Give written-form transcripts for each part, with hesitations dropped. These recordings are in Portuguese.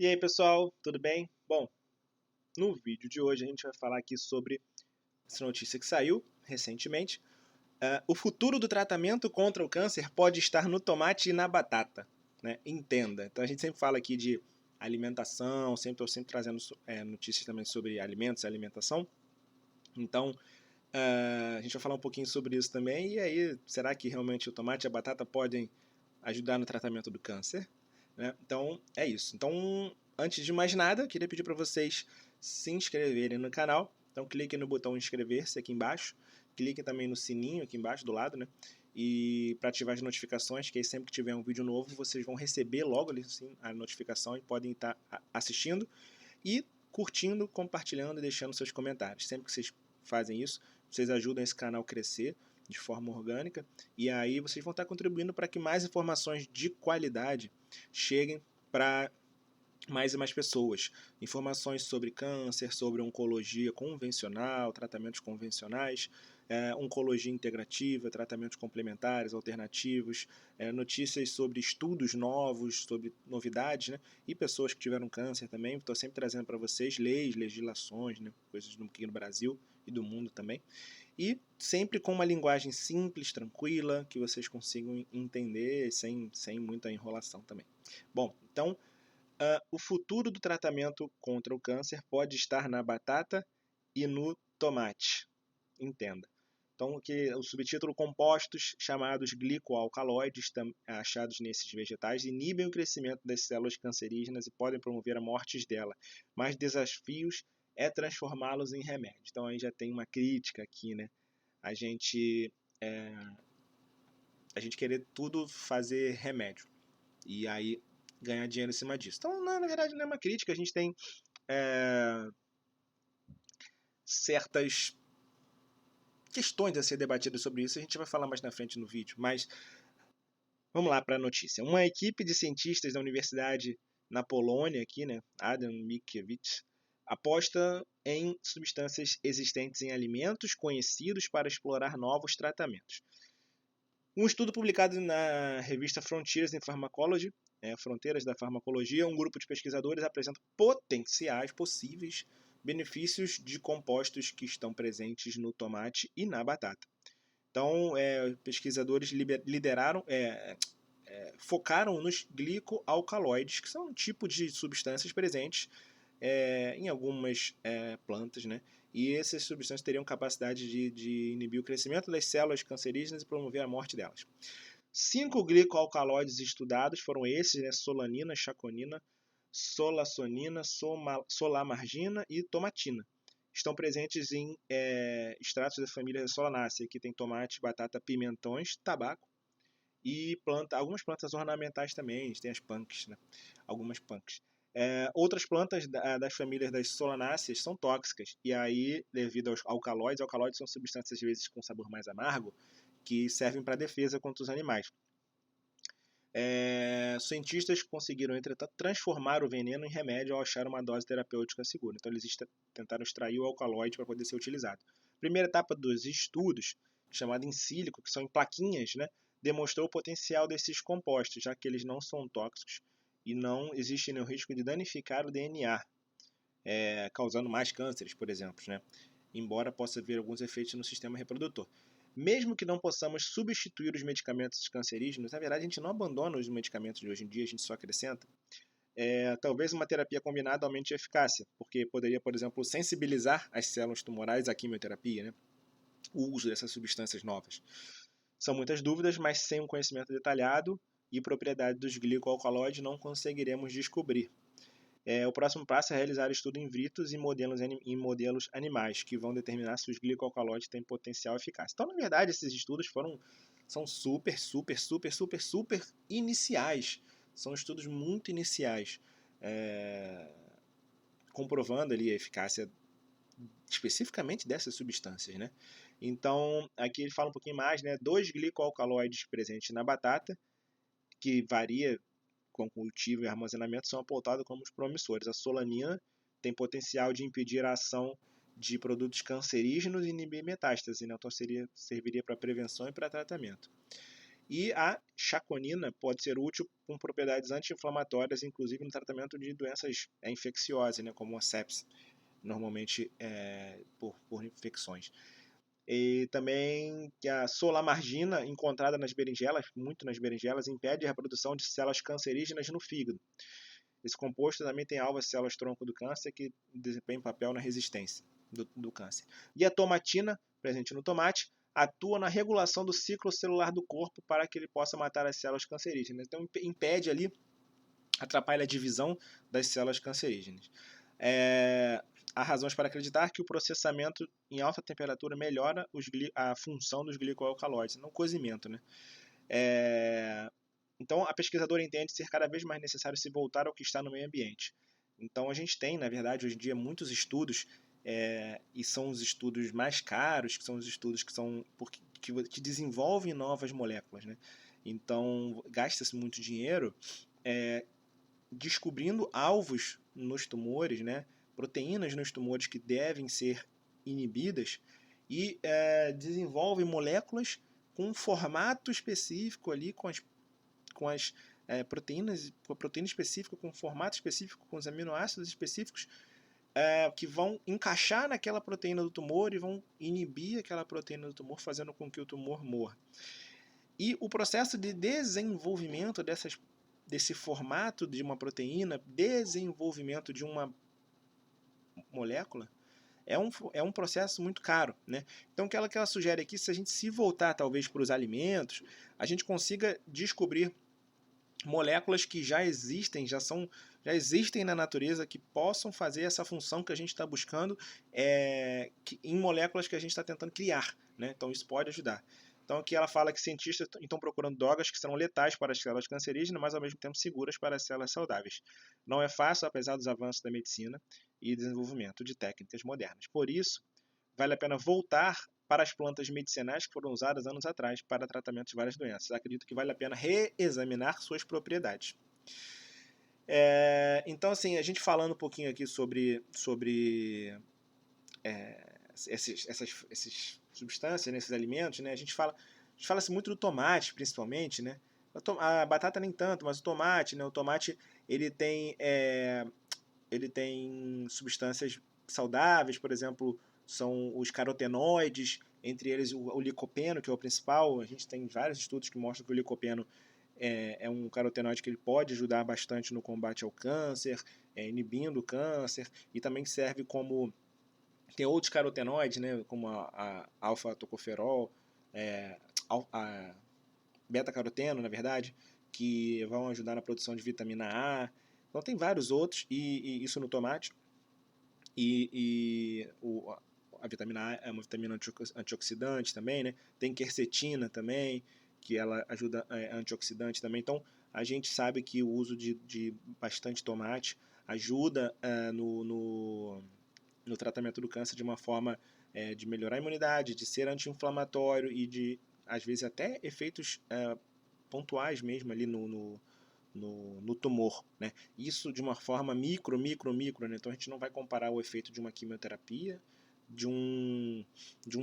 E aí pessoal, tudo bem? Bom, no vídeo de hoje a gente vai falar aqui sobre essa notícia que saiu recentemente. O futuro do tratamento contra o câncer pode estar no tomate e na batata, né? Entenda. Então a gente sempre fala aqui de alimentação, estou sempre trazendo notícias também sobre alimentos e alimentação. Então a gente vai falar um pouquinho sobre isso também. E aí, será que realmente o tomate e a batata podem ajudar no tratamento do câncer? Né? Então é isso. Então, antes de mais nada, queria pedir para vocês se inscreverem no canal. Então clique no botão inscrever-se aqui embaixo. Clique também no sininho aqui embaixo do lado, né? E para ativar as notificações, que aí sempre que tiver um vídeo novo, vocês vão receber logo ali, assim, a notificação e podem estar assistindo e curtindo, compartilhando e deixando seus comentários. Sempre que vocês fazem isso, vocês ajudam esse canal a crescer de forma orgânica e aí vocês vão estar contribuindo para que mais informações de qualidade cheguem para mais e mais pessoas. Informações sobre câncer, sobre oncologia convencional, tratamentos convencionais, oncologia integrativa, tratamentos complementares, alternativos, notícias sobre estudos novos, sobre novidades, né? E pessoas que tiveram câncer também. Estou sempre trazendo para vocês leis, legislações, né? Coisas aqui no Brasil e do mundo também. E sempre com uma linguagem simples, tranquila, que vocês consigam entender sem muita enrolação também. Bom, então o futuro do tratamento contra o câncer pode estar na batata e no tomate. Entenda. Então, o subtítulo compostos chamados glicoalcaloides achados nesses vegetais inibem o crescimento das células cancerígenas e podem promover a morte dela. Mas desafios é transformá-los em remédio. Então aí já tem uma crítica aqui, né? A gente querer tudo fazer remédio. E aí ganhar dinheiro em cima disso. Então, na verdade, não é uma crítica. A gente tem certas questões a ser debatidas sobre isso. A gente vai falar mais na frente no vídeo. Mas vamos lá para a notícia. Uma equipe de cientistas da Universidade na Polônia, aqui, né, Adam Mickiewicz, aposta em substâncias existentes em alimentos conhecidos para explorar novos tratamentos. Um estudo publicado na revista Frontiers in Pharmacology, Fronteiras da Farmacologia, um grupo de pesquisadores apresenta potenciais possíveis benefícios de compostos que estão presentes no tomate e na batata. Então, pesquisadores focaram nos glicoalcaloides, que são um tipo de substâncias presentes em algumas plantas, né? E essas substâncias teriam capacidade de inibir o crescimento das células cancerígenas e promover a morte delas. 5 glicoalcaloides estudados foram esses, né? Solanina, chaconina, solaçonina, solamargina e tomatina. Estão presentes em extratos da família Solanaceae, que tem tomate, batata, pimentões, tabaco e algumas plantas ornamentais também. A gente tem as punks, né? Algumas punks. Outras plantas das famílias das solanáceas são tóxicas, e aí, devido aos alcaloides são substâncias às vezes com sabor mais amargo, que servem para defesa contra os animais. Cientistas conseguiram, entretanto, transformar o veneno em remédio ao achar uma dose terapêutica segura. Então, eles tentaram extrair o alcaloide para poder ser utilizado. Primeira etapa dos estudos, chamada in silico, que são em plaquinhas, né, demonstrou o potencial desses compostos, já que eles não são tóxicos e não existe nenhum risco de danificar o DNA, causando mais cânceres, por exemplo, né? Embora possa haver alguns efeitos no sistema reprodutor. Mesmo que não possamos substituir os medicamentos cancerígenos, na verdade a gente não abandona os medicamentos de hoje em dia, a gente só acrescenta. Talvez uma terapia combinada aumente a eficácia, porque poderia, por exemplo, sensibilizar as células tumorais à quimioterapia, né? O uso dessas substâncias novas. São muitas dúvidas, mas sem um conhecimento detalhado e propriedade dos glicoalcaloides não conseguiremos descobrir. O próximo passo é realizar estudo in vitro em modelos animais, que vão determinar se os glicoalcaloides têm potencial eficácia. Então, na verdade, esses estudos são super iniciais. São estudos muito iniciais, comprovando ali a eficácia especificamente dessas substâncias, né? Então, aqui ele fala um pouquinho mais, né? 2 glicoalcaloides presentes na batata, que varia com cultivo e armazenamento, são apontados como os promissores. A solanina tem potencial de impedir a ação de produtos cancerígenos e inibir metástase, né? Então serviria para prevenção e para tratamento. E a chaconina pode ser útil com propriedades anti-inflamatórias, inclusive no tratamento de doenças infecciosas, né, como a sepse, normalmente por infecções. E também a solamargina, encontrada nas berinjelas, muito nas berinjelas, impede a reprodução de células cancerígenas no fígado. Esse composto também tem alvo às células tronco do câncer, que desempenha papel na resistência do câncer. E a tomatina, presente no tomate, atua na regulação do ciclo celular do corpo para que ele possa matar as células cancerígenas. Então impede ali, atrapalha a divisão das células cancerígenas. Há razões para acreditar que o processamento em alta temperatura melhora a função dos glicoalcaloides, não o cozimento, né? Então, a pesquisadora entende ser cada vez mais necessário se voltar ao que está no meio ambiente. Então, a gente tem, na verdade, hoje em dia, muitos estudos, e são os estudos mais caros, que são os estudos que desenvolvem novas moléculas, né? Então, gasta-se muito dinheiro descobrindo alvos nos tumores, né? Proteínas nos tumores que devem ser inibidas e desenvolve moléculas com um formato específico ali, com as proteínas, com a proteína específica, com um formato específico, com os aminoácidos específicos que vão encaixar naquela proteína do tumor e vão inibir aquela proteína do tumor, fazendo com que o tumor morra. E o processo de desenvolvimento desse formato de uma proteína, desenvolvimento de uma molécula, é um processo muito caro, né? Então, o que ela sugere aqui, se a gente se voltar talvez para os alimentos, a gente consiga descobrir moléculas que já existem na natureza, que possam fazer essa função que a gente está buscando em moléculas que a gente está tentando criar, né? Então, isso pode ajudar. Então, aqui ela fala que cientistas estão procurando drogas que serão letais para as células cancerígenas, mas ao mesmo tempo seguras para as células saudáveis. Não é fácil, apesar dos avanços da medicina e desenvolvimento de técnicas modernas. Por isso, vale a pena voltar para as plantas medicinais que foram usadas anos atrás para tratamento de várias doenças. Acredito que vale a pena reexaminar suas propriedades. Então, assim, a gente falando um pouquinho aqui sobre essas substâncias, né, esses alimentos, né, a gente fala-se muito do tomate, principalmente, né? A batata nem tanto, mas o tomate, né? O tomate ele tem substâncias saudáveis, por exemplo, são os carotenoides, entre eles o licopeno, que é o principal. A gente tem vários estudos que mostram que o licopeno é um carotenoide que ele pode ajudar bastante no combate ao câncer, inibindo o câncer, e também serve como... Tem outros carotenoides, né, como a alfa-tocoferol, a beta-caroteno, na verdade, que vão ajudar na produção de vitamina A. Então tem vários outros, e isso no tomate. A vitamina A é uma vitamina antioxidante também, né? Tem quercetina também, que ela ajuda antioxidante também. Então, a gente sabe que o uso de bastante tomate ajuda no tratamento do câncer de uma forma de melhorar a imunidade, de ser anti-inflamatório e de, às vezes, até efeitos pontuais mesmo ali no tumor, né? Isso de uma forma micro, né? Então a gente não vai comparar o efeito de uma quimioterapia de um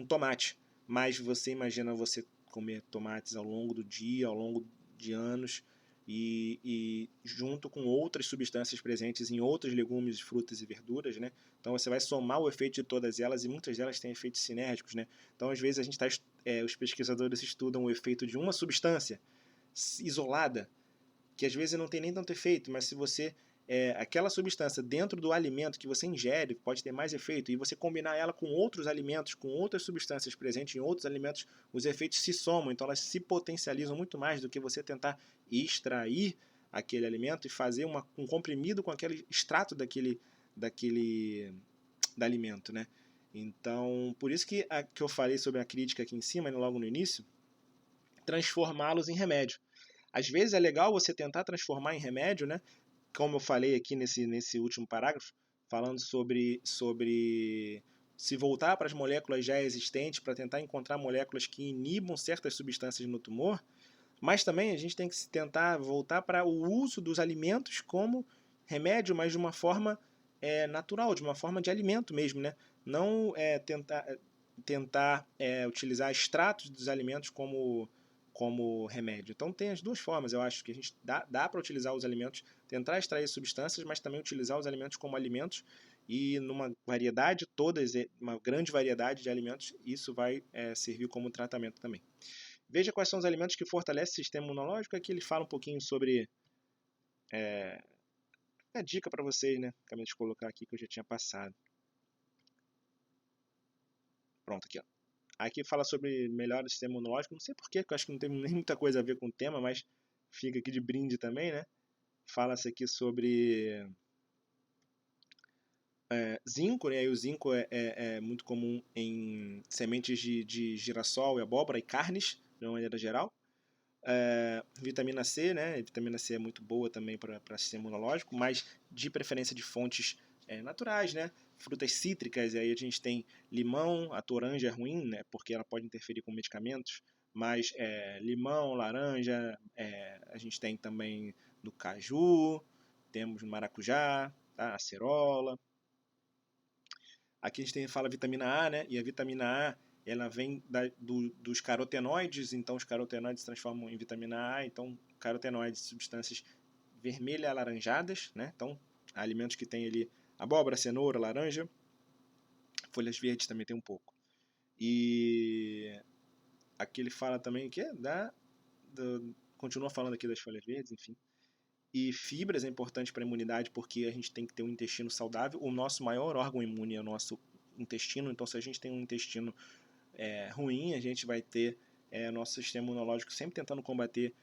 tomate, mas você imagina você comer tomates ao longo do dia, ao longo de anos, e junto com outras substâncias presentes em outros legumes, frutas e verduras, né? Então você vai somar o efeito de todas elas, e muitas delas têm efeitos sinérgicos, né? Então às vezes os pesquisadores estudam o efeito de uma substância isolada, que às vezes não tem nem tanto efeito, mas se você aquela substância dentro do alimento que você ingere pode ter mais efeito, e você combinar ela com outros alimentos, com outras substâncias presentes em outros alimentos, os efeitos se somam, então elas se potencializam muito mais do que você tentar extrair aquele alimento e fazer um comprimido com aquele extrato daquele alimento, né? Então, por isso que eu falei sobre a crítica aqui em cima, né, logo no início, transformá-los em remédio. Às vezes é legal você tentar transformar em remédio, né? Como eu falei aqui nesse último parágrafo, falando sobre se voltar para as moléculas já existentes para tentar encontrar moléculas que inibam certas substâncias no tumor, mas também a gente tem que tentar voltar para o uso dos alimentos como remédio, mas de uma forma natural, de uma forma de alimento mesmo, né? Não tentar utilizar extratos dos alimentos como como remédio. Então tem as duas formas, eu acho que a gente dá para utilizar os alimentos, tentar extrair substâncias, mas também utilizar os alimentos como alimentos e numa variedade todas, uma grande variedade de alimentos, isso vai servir como tratamento também. Veja quais são os alimentos que fortalecem o sistema imunológico. Aqui ele fala um pouquinho sobre a dica para vocês, né? Acabei de colocar aqui que eu já tinha passado. Pronto, aqui ó. Aqui fala sobre melhora do sistema imunológico. Não sei porquê, porque eu acho que não tem nem muita coisa a ver com o tema, mas fica aqui de brinde também, né? Fala-se aqui sobre zinco, né? E o zinco é muito comum em sementes de girassol e abóbora e carnes, de uma maneira geral. Vitamina C, né? Vitamina C é muito boa também para o sistema imunológico, mas de preferência de fontes naturais, né? Frutas cítricas, aí a gente tem limão, a toranja é ruim, né? Porque ela pode interferir com medicamentos, mas limão, laranja, a gente tem também no caju, temos no maracujá, tá? Acerola. Aqui a gente fala vitamina A, né? E a vitamina A ela vem dos carotenoides, então os carotenoides se transformam em vitamina A, então carotenoides, substâncias vermelhas alaranjadas, né? Então alimentos que tem ali abóbora, cenoura, laranja, folhas verdes também tem um pouco. E aqui ele fala também que continua falando aqui das folhas verdes, enfim. E fibras é importante para a imunidade porque a gente tem que ter um intestino saudável. O nosso maior órgão imune é o nosso intestino, então se a gente tem um intestino ruim, a gente vai ter nosso sistema imunológico sempre tentando combater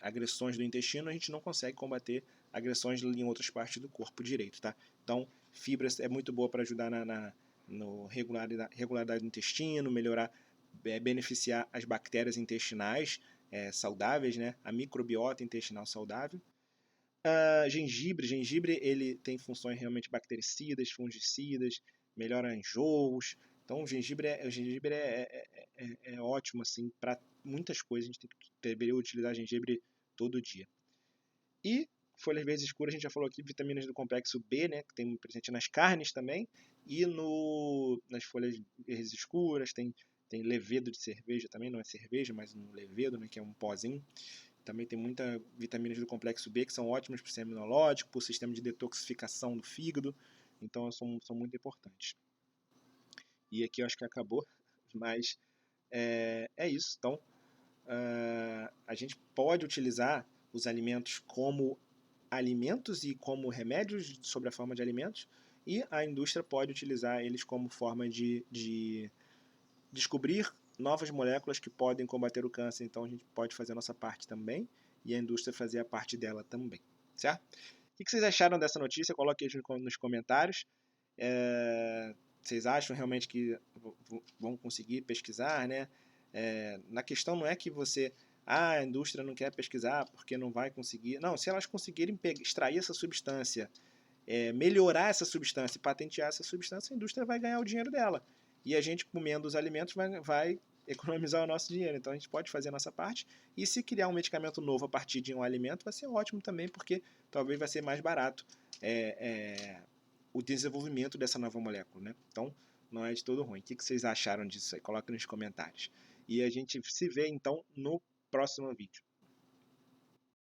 agressões do intestino, a gente não consegue combater agressões em outras partes do corpo direito, tá? Então, fibras é muito boa para ajudar no regularidade do intestino, melhorar, beneficiar as bactérias intestinais saudáveis, né? A microbiota intestinal saudável. Gengibre ele tem funções realmente bactericidas, fungicidas, melhora enjoos. Então o gengibre é ótimo assim para muitas coisas. A gente deveria utilizar gengibre todo dia. E folhas verdes escuras, a gente já falou aqui, vitaminas do complexo B, né, que tem presente nas carnes também, e nas folhas verdes escuras tem levedo de cerveja também, não é cerveja, mas um levedo, né, que é um pozinho. Também tem muitas vitaminas do complexo B que são ótimas para o sistema imunológico, para o sistema de detoxificação do fígado, então são muito importantes. E aqui eu acho que acabou, mas é isso. Então, a gente pode utilizar os alimentos como alimentos e como remédios sob a forma de alimentos, e a indústria pode utilizar eles como forma de descobrir novas moléculas que podem combater o câncer. Então a gente pode fazer a nossa parte também e a indústria fazer a parte dela também, certo? O que vocês acharam dessa notícia? Coloque aí nos comentários. Vocês acham realmente que vão conseguir pesquisar, né? Na questão não é que a indústria não quer pesquisar porque não vai conseguir. Não, se elas conseguirem extrair essa substância, melhorar essa substância e patentear essa substância, a indústria vai ganhar o dinheiro dela. E a gente, comendo os alimentos, vai economizar o nosso dinheiro. Então a gente pode fazer a nossa parte. E se criar um medicamento novo a partir de um alimento, vai ser ótimo também, porque talvez vai ser mais barato o desenvolvimento dessa nova molécula, né? Então não é de todo ruim. O que vocês acharam disso aí? Coloquem nos comentários. E a gente se vê então no próximo vídeo.